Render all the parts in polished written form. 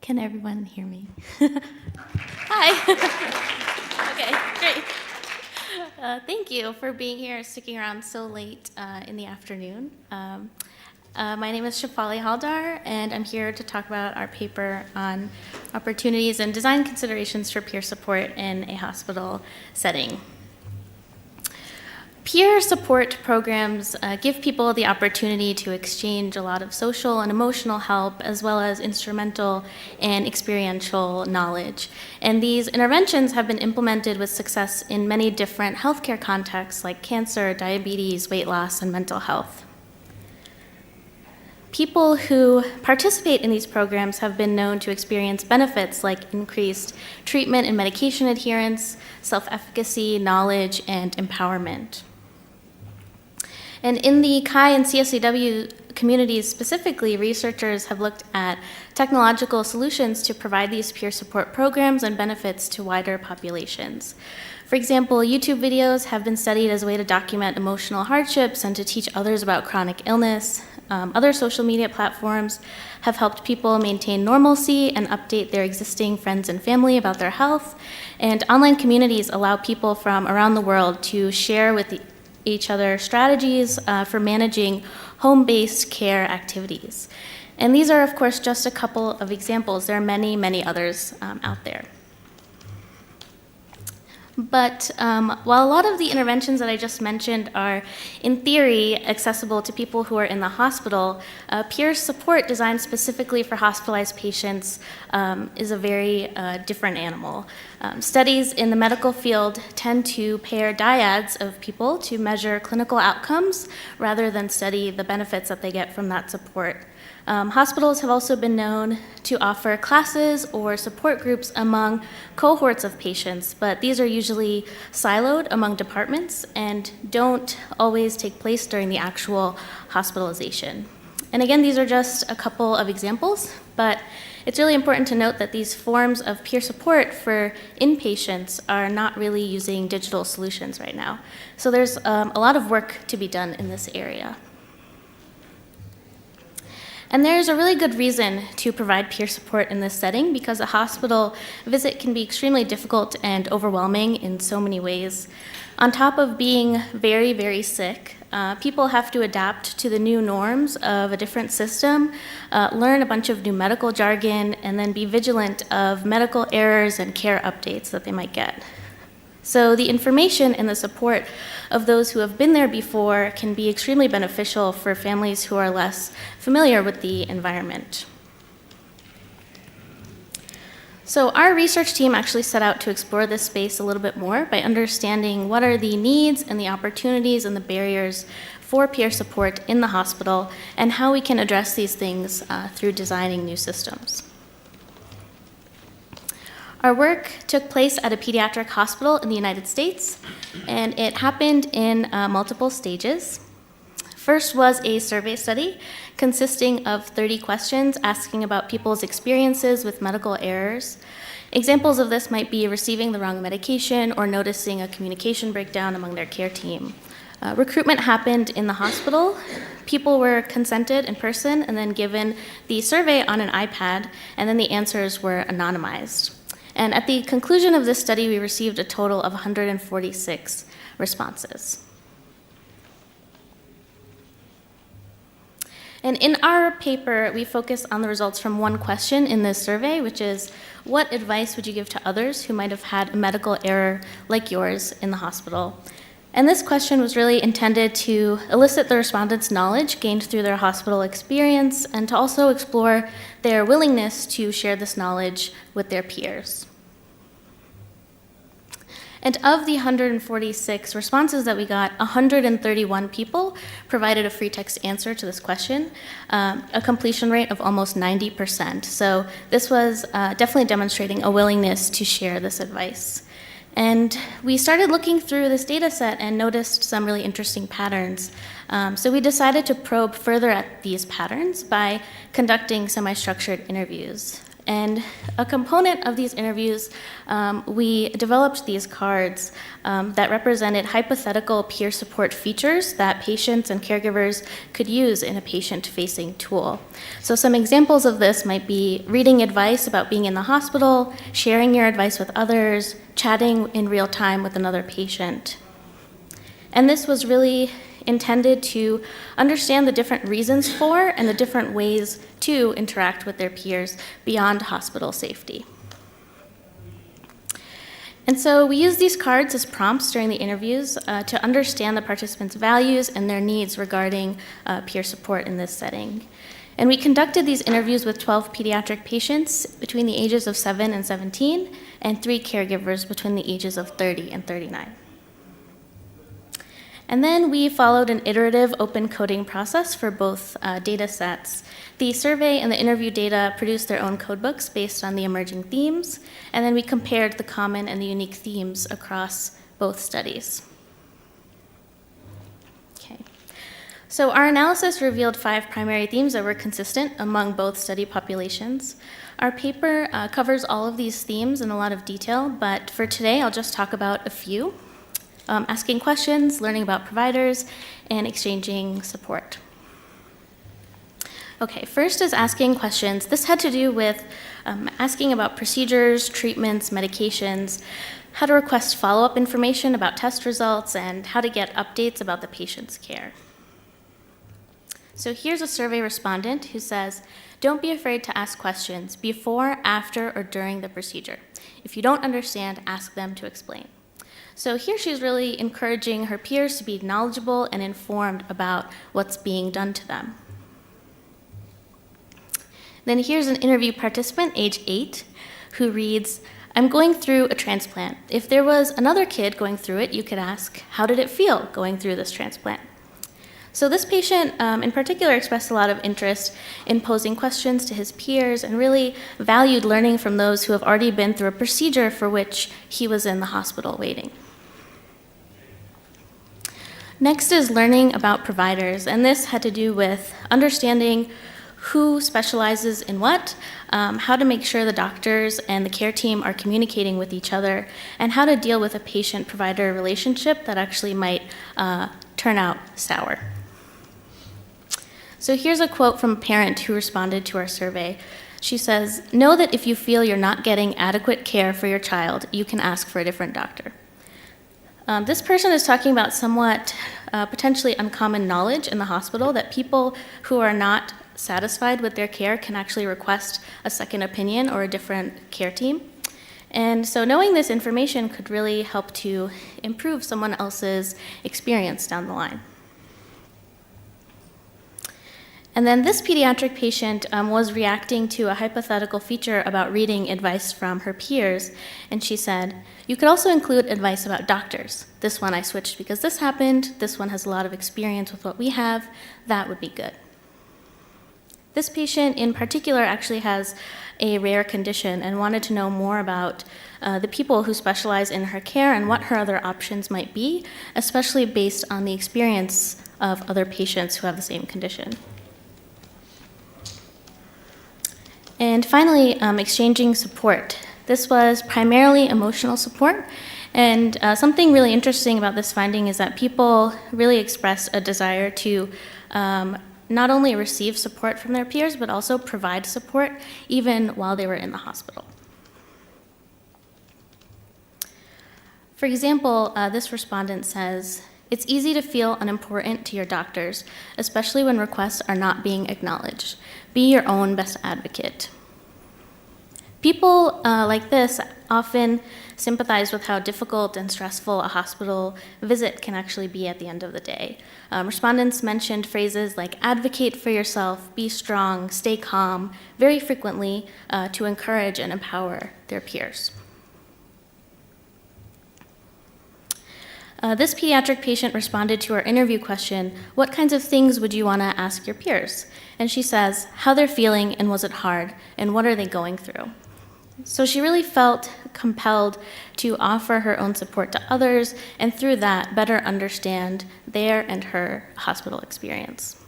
Can everyone hear me? Hi. Okay, great. Thank you for being here, sticking around so late in the afternoon. My name is Shefali Haldar, and I'm here to talk about our paper on opportunities and design considerations for peer support in a hospital setting. Peer support programs give people the opportunity to exchange a lot of social and emotional help, as well as instrumental and experiential knowledge. And these interventions have been implemented with success in many different healthcare contexts like cancer, diabetes, weight loss, and mental health. People who participate in these programs have been known to experience benefits like increased treatment and medication adherence, self-efficacy, knowledge, and empowerment. And in the CHI and CSCW communities specifically, researchers have looked at technological solutions to provide these peer support programs and benefits to wider populations. For example, YouTube videos have been studied as a way to document emotional hardships and to teach others about chronic illness. Other social media platforms have helped people maintain normalcy and update their existing friends and family about their health. And online communities allow people from around the world to share with each other strategies for managing home-based care activities. And these are, of course, just a couple of examples. There are many, many others out there. But while a lot of the interventions that I just mentioned are, in theory, accessible to people who are in the hospital, peer support designed specifically for hospitalized patients is a very different animal. Studies in the medical field tend to pair dyads of people to measure clinical outcomes rather than study the benefits that they get from that support. Hospitals have also been known to offer classes or support groups among cohorts of patients, but these are usually siloed among departments and don't always take place during the actual hospitalization. And again, these are just a couple of examples, but it's really important to note that these forms of peer support for inpatients are not really using digital solutions right now. So there's a lot of work to be done in this area. And there's a really good reason to provide peer support in this setting because a hospital visit can be extremely difficult and overwhelming in so many ways. On top of being very, very sick, people have to adapt to the new norms of a different system, learn a bunch of new medical jargon, and then be vigilant of medical errors and care updates that they might get. So the information and the support of those who have been there before can be extremely beneficial for families who are less familiar with the environment. So our research team actually set out to explore this space a little bit more by understanding what are the needs and the opportunities and the barriers for peer support in the hospital and how we can address these things through designing new systems. Our work took place at a pediatric hospital in the United States, and it happened in multiple stages. First was a survey study consisting of 30 questions asking about people's experiences with medical errors. Examples of this might be receiving the wrong medication or noticing a communication breakdown among their care team. Recruitment happened in the hospital. People were consented in person and then given the survey on an iPad, and then the answers were anonymized. And at the conclusion of this study, we received a total of 146 responses. And in our paper, we focus on the results from one question in this survey, which is, what advice would you give to others who might have had a medical error like yours in the hospital? And this question was really intended to elicit the respondents' knowledge gained through their hospital experience and to also explore their willingness to share this knowledge with their peers. And of the 146 responses that we got, 131 people provided a free text answer to this question, a completion rate of almost 90%. So this was definitely demonstrating a willingness to share this advice. And we started looking through this data set and noticed some really interesting patterns. So we decided to probe further at these patterns by conducting semi-structured interviews. And a component of these interviews, we developed these cards that represented hypothetical peer support features that patients and caregivers could use in a patient-facing tool. So some examples of this might be reading advice about being in the hospital, sharing your advice with others, chatting in real time with another patient. And this was really intended to understand the different reasons for and the different ways to interact with their peers beyond hospital safety. And so we use these cards as prompts during the interviews to understand the participants' values and their needs regarding peer support in this setting. And we conducted these interviews with 12 pediatric patients between the ages of 7 and 17, and 3 caregivers between the ages of 30 and 39. And then we followed an iterative open coding process for both data sets. The survey and the interview data produced their own codebooks based on the emerging themes, and then we compared the common and the unique themes across both studies. Okay. So our analysis revealed 5 primary themes that were consistent among both study populations. Our paper covers all of these themes in a lot of detail, but for today I'll just talk about a few. Asking questions, learning about providers, and exchanging support. Okay, first is asking questions. This had to do with asking about procedures, treatments, medications, how to request follow-up information about test results, and how to get updates about the patient's care. So here's a survey respondent who says, don't be afraid to ask questions before, after, or during the procedure. If you don't understand, ask them to explain. So here she's really encouraging her peers to be knowledgeable and informed about what's being done to them. Then here's an interview participant, age 8, who reads, I'm going through a transplant. If there was another kid going through it, you could ask, how did it feel going through this transplant? So this patient in particular expressed a lot of interest in posing questions to his peers and really valued learning from those who have already been through a procedure for which he was in the hospital waiting. Next is learning about providers, and this had to do with understanding who specializes in what, how to make sure the doctors and the care team are communicating with each other, and how to deal with a patient-provider relationship that actually might turn out sour. So here's a quote from a parent who responded to our survey. She says, know that if you feel you're not getting adequate care for your child, you can ask for a different doctor. This person is talking about somewhat potentially uncommon knowledge in the hospital that people who are not satisfied with their care can actually request a second opinion or a different care team. And so knowing this information could really help to improve someone else's experience down the line. And then this pediatric patient was reacting to a hypothetical feature about reading advice from her peers, and she said, you could also include advice about doctors. This one I switched because this happened, this one has a lot of experience with what we have, that would be good. This patient in particular actually has a rare condition and wanted to know more about the people who specialize in her care and what her other options might be, especially based on the experience of other patients who have the same condition. And finally, exchanging support. This was primarily emotional support, and something really interesting about this finding is that people really expressed a desire to not only receive support from their peers, but also provide support even while they were in the hospital. For example, this respondent says, it's easy to feel unimportant to your doctors, especially when requests are not being acknowledged. Be your own best advocate. People like this often sympathize with how difficult and stressful a hospital visit can actually be at the end of the day. Respondents mentioned phrases like advocate for yourself, be strong, stay calm, very frequently to encourage and empower their peers. This pediatric patient responded to our interview question, what kinds of things would you want to ask your peers? And she says, how they're feeling and was it hard, and what are they going through? So she really felt compelled to offer her own support to others, and through that, better understand their and her hospital experience.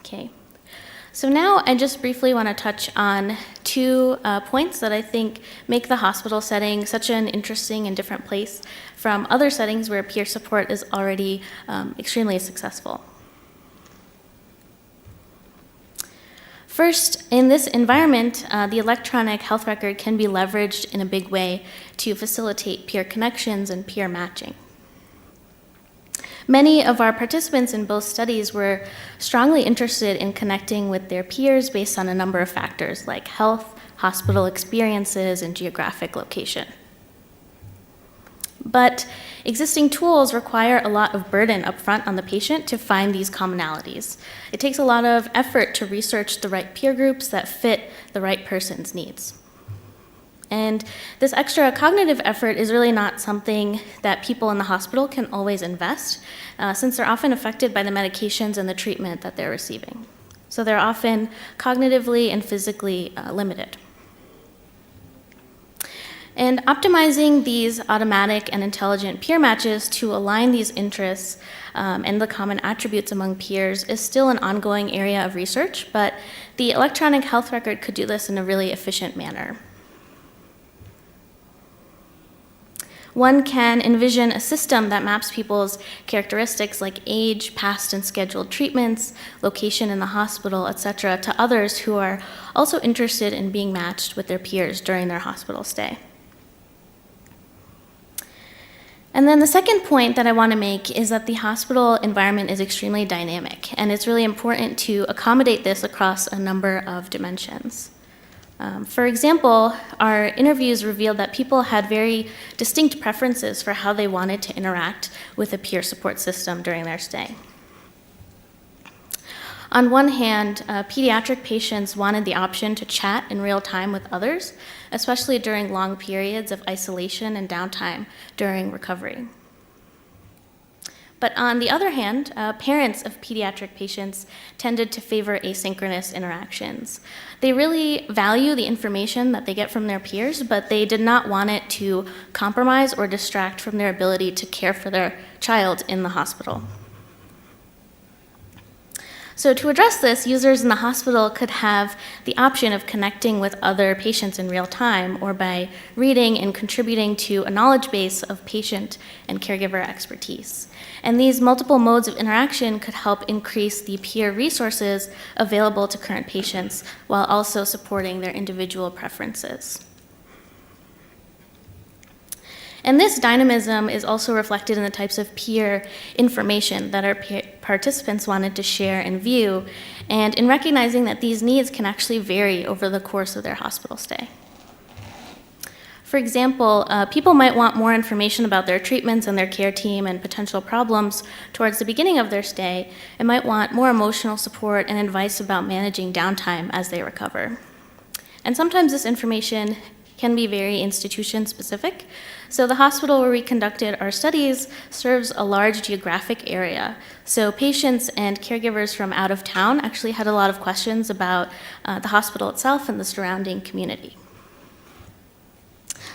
Okay. So now I just briefly want to touch on two points that I think make the hospital setting such an interesting and different place from other settings where peer support is already extremely successful. First, in this environment, the electronic health record can be leveraged in a big way to facilitate peer connections and peer matching. Many of our participants in both studies were strongly interested in connecting with their peers based on a number of factors like health, hospital experiences, and geographic location. But existing tools require a lot of burden upfront on the patient to find these commonalities. It takes a lot of effort to research the right peer groups that fit the right person's needs. And this extra cognitive effort is really not something that people in the hospital can always invest, since they're often affected by the medications and the treatment that they're receiving. So they're often cognitively and physically limited. And optimizing these automatic and intelligent peer matches to align these interests and the common attributes among peers is still an ongoing area of research, but the electronic health record could do this in a really efficient manner. One can envision a system that maps people's characteristics like age, past and scheduled treatments, location in the hospital, etc., to others who are also interested in being matched with their peers during their hospital stay. And then the second point that I want to make is that the hospital environment is extremely dynamic, and it's really important to accommodate this across a number of dimensions. For example, our interviews revealed that people had very distinct preferences for how they wanted to interact with a peer support system during their stay. On one hand, pediatric patients wanted the option to chat in real time with others, especially during long periods of isolation and downtime during recovery. But on the other hand, parents of pediatric patients tended to favor asynchronous interactions. They really value the information that they get from their peers, but they did not want it to compromise or distract from their ability to care for their child in the hospital. So to address this, users in the hospital could have the option of connecting with other patients in real time or by reading and contributing to a knowledge base of patient and caregiver expertise. And these multiple modes of interaction could help increase the peer resources available to current patients while also supporting their individual preferences. And this dynamism is also reflected in the types of peer information that our participants wanted to share and view, and in recognizing that these needs can actually vary over the course of their hospital stay. For example, people might want more information about their treatments and their care team and potential problems towards the beginning of their stay, and might want more emotional support and advice about managing downtime as they recover. And sometimes this information can be very institution-specific. So the hospital where we conducted our studies serves a large geographic area. So patients and caregivers from out of town actually had a lot of questions about the hospital itself and the surrounding community.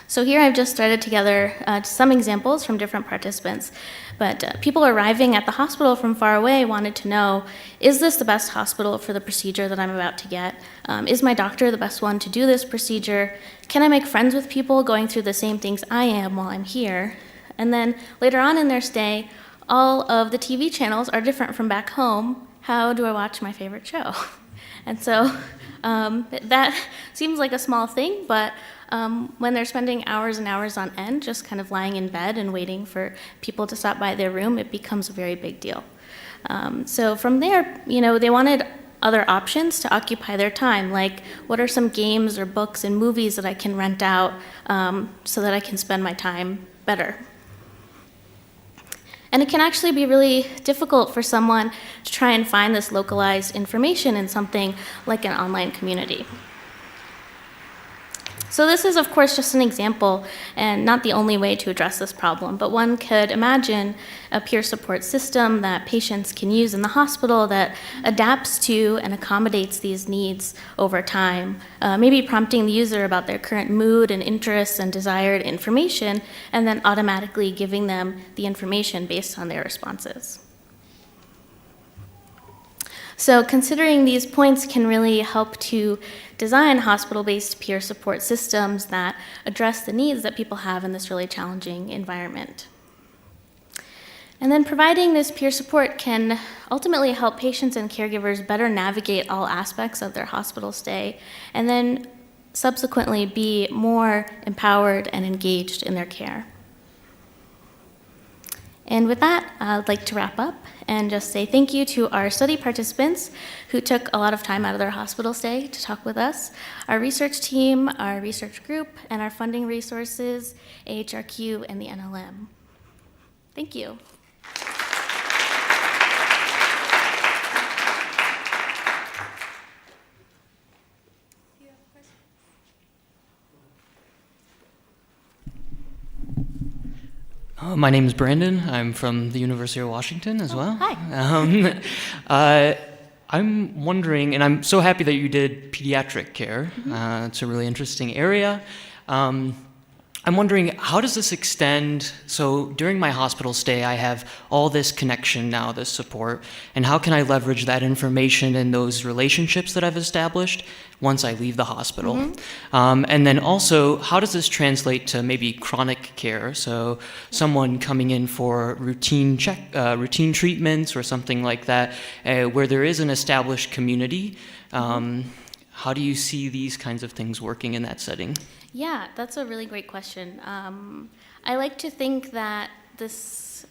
So here I've just threaded together some examples from different participants. But people arriving at the hospital from far away wanted to know, is this the best hospital for the procedure that I'm about to get? Is my doctor the best one to do this procedure? Can I make friends with people going through the same things I am while I'm here? And then later on in their stay, all of the TV channels are different from back home. How do I watch my favorite show? And so that seems like a small thing, but when they're spending hours and hours on end just kind of lying in bed and waiting for people to stop by their room, it becomes a very big deal. So from there, they wanted other options to occupy their time, like what are some games or books and movies that I can rent out so that I can spend my time better. And it can actually be really difficult for someone to try and find this localized information in something like an online community. So this is, of course, just an example and not the only way to address this problem, but one could imagine a peer support system that patients can use in the hospital that adapts to and accommodates these needs over time, maybe prompting the user about their current mood and interests and desired information, and then automatically giving them the information based on their responses. So considering these points can really help to design hospital-based peer support systems that address the needs that people have in this really challenging environment. And then providing this peer support can ultimately help patients and caregivers better navigate all aspects of their hospital stay, and then subsequently be more empowered and engaged in their care. And with that, I'd like to wrap up and just say thank you to our study participants who took a lot of time out of their hospital stay to talk with us, our research team, our research group, and our funding resources, AHRQ, and the NLM. Thank you. My name is Brandon. I'm from the University of Washington as well. Hi. I'm wondering, and I'm so happy that you did pediatric care. It's a really interesting area. I'm wondering, how does this extend? So during my hospital stay, I have all this connection now, this support, and how can I leverage that information and those relationships that I've established once I leave the hospital? And then also, how does this translate to maybe chronic care? So someone coming in for routine treatments or something like that, where there is an established community. How do you see these kinds of things working in that setting? Yeah, that's a really great question. I like to think that this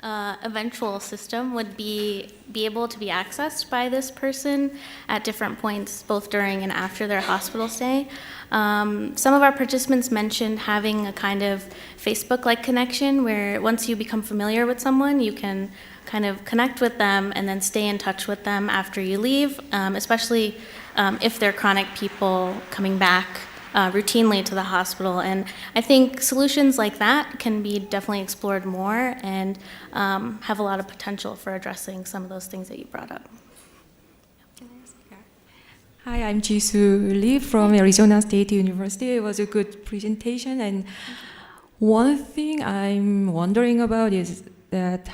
eventual system would be able to be accessed by this person at different points, both during and after their hospital stay. Some of our participants mentioned having a kind of Facebook-like connection where once you become familiar with someone, you can kind of connect with them and then stay in touch with them after you leave, especially if they're chronic people coming back routinely to the hospital. And I think solutions like that can be definitely explored more and have a lot of potential for addressing some of those things that you brought up. Hi, I'm Jisoo Lee from Arizona State University. It was a good presentation, and one thing I'm wondering about is that